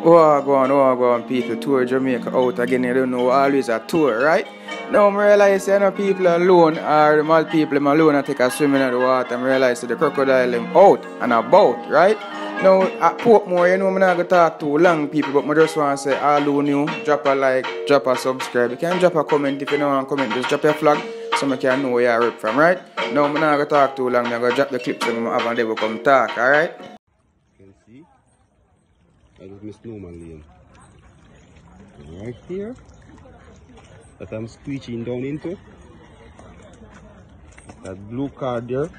Oh, go on, people. Tour Jamaica out again. You don't know, always a tour, right? Now, I realize that people alone, or the mad people alone, and take a swim in the water, and realize that the crocodile them out and about, right? Now, at Portmore, you know, I'm not going to talk too long, people, but I just want to say, all who new, drop a like, drop a subscribe. You can drop a comment if you don't want to comment, just drop your flag so I can know where you're from, right? Now, I'm not going to talk too long, I'm going to drop the clips and I'm have and they will come talk, alright? You can see, that is my snowman lane. Right here, that I'm squeezing down into. That blue car there.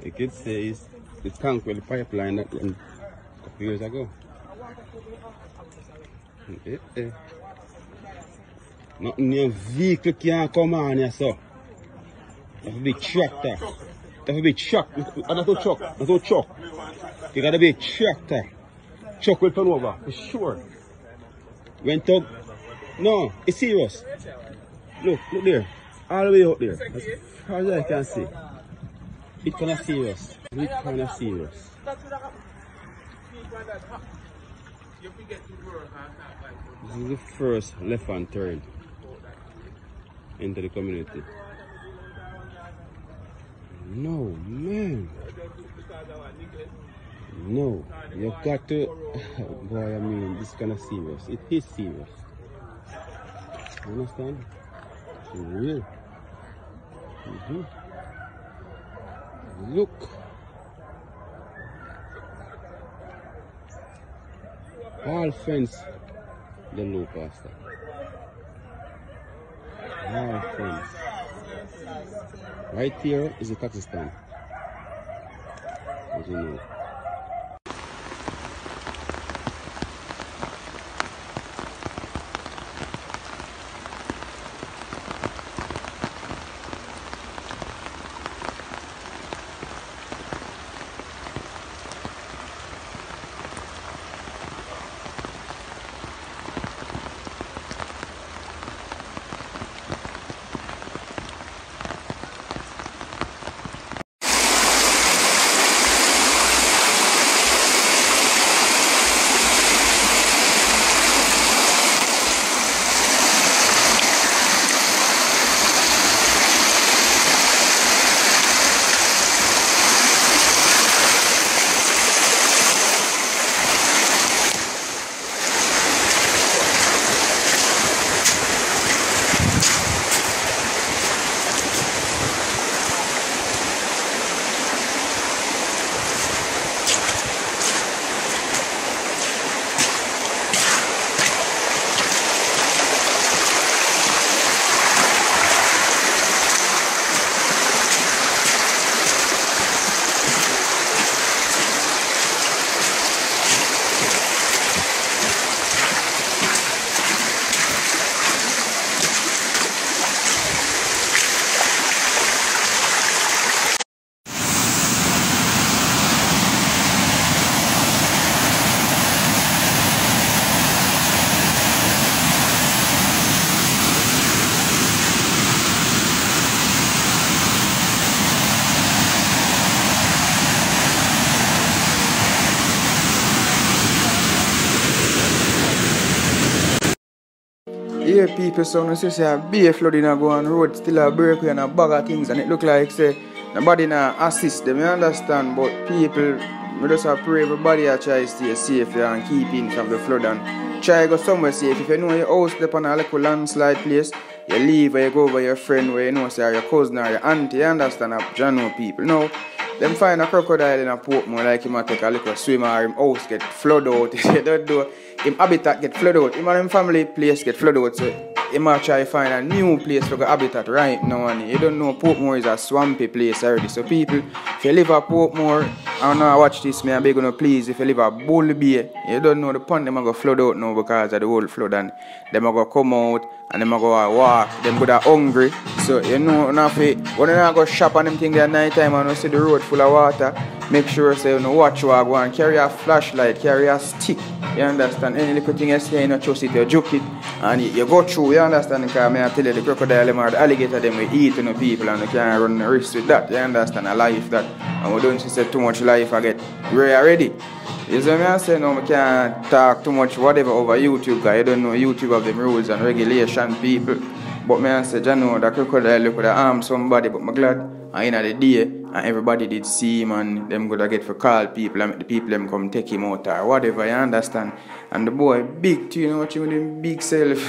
You could say it's the tank with the pipeline that went a couple years ago. Nothing your vehicle can't come on here, so. That's a big tractor. That's a big truck. That's a truck. That's a truck. You got a big tractor. Truck will turn over, for sure. When tug, no, it's serious. Look there. All the way out there. As far as I can see. It's kind of serious. It's kind of serious. This is the first left-hand turn into the community. No, man. No, you got to, boy, I mean, this is kind of serious. It is serious. You understand? It's real. Look. All fence the low pastor. All fence. Right here is the taxi stand. As you know. Yeah, people, so when you say a big flooding go on road, still a breakaway and a bag of things, and it look like say nobody na assist them, you understand, but people, we just have pray everybody a try to stay safe and keep in from the flood and try to go somewhere safe. If you know your house dep on a little landslide place, you leave or you go over your friend where you know say your cousin or your auntie, you understand, you know people. Now, them find a crocodile in a Portmore like him a take a little swim or him house get flood out. You don't do him habitat get flood out. Him and him family place get flood out. So him might try to find a new place for the habitat right now. And you don't know Portmore is a swampy place already. So people, if you live at Portmore, I don't know watch this, me I beg you please, if you live at Bull Bay, you don't know the pond them are going to flood out now because of the whole flood, and them are going to come out and them are going to walk, them go hungry. So you know, when you go shop and them things at night time and you see the road full of water, make sure say you know watch where you go and carry a flashlight, carry a stick. You understand? Any little thing you see, you know, trust it, you juke it, and you go through, you understand? Because I tell you, the crocodile them or the alligator them will eat people and you can't run the risk with that, you understand? A life that, and we don't see too much life I get. We're ready. You see me I say no, I can't talk too much whatever over YouTube, because you don't know YouTube have them rules and regulation, people. But me I say, you know, the crocodile could have harmed somebody, but I'm glad at the end of the day, and everybody did see him, and them gonna get for call people and make the people them come take him out or whatever, you understand? And the boy big too, you know what you with him big self.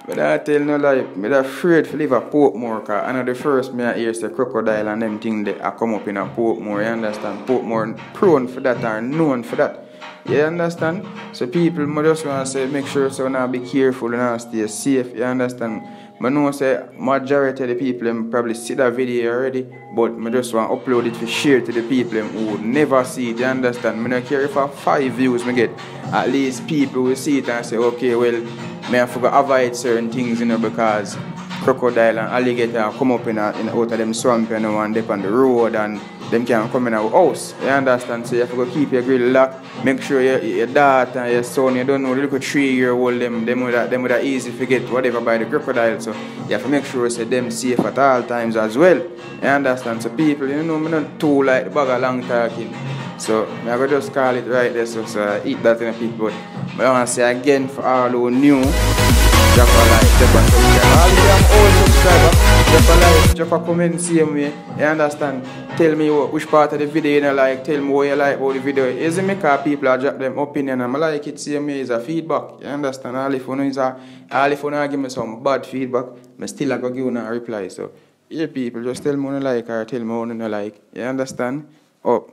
But I tell no lie, I'm afraid to live at Portmore, because I know the first me I hear say crocodile and them things that I come up in a Portmore, you understand? Portmore prone for that or known for that. You understand? So people just want to say make sure so now be careful and stay safe, you understand? I know say majority of the people them probably see that video already, but I just want to upload it to share to the people them who would never see it, you understand? I don't care if I 5 views I get, at least people will see it and say, okay, well, I have to avoid certain things, you know, because crocodile and alligator come up in out of them swamp, you know, and they on the road and them can come in our house, you understand? So you have to go keep your grill locked, make sure your daughter and your son, you don't know, the little 3-year-old, them would have easy forget whatever by the crocodile, so you have to make sure say them safe at all times as well, you understand? So people, you know, I'm not too like the bag of long talking, so I'm going to just call it right there, so I eat that in the people. But I want to say again for all who new, drop a like, drop a subscribe. All of them old subscribers, drop a like, drop a comment same way. You understand? Tell me which part of the video you like, tell me what you like about the video. Is it because people are drop them opinion and I like it same way as a feedback. You understand? All if you give me some bad feedback, I still going to give you a reply. So, yeah people, just tell me what you like or tell me what you like. You understand? Up.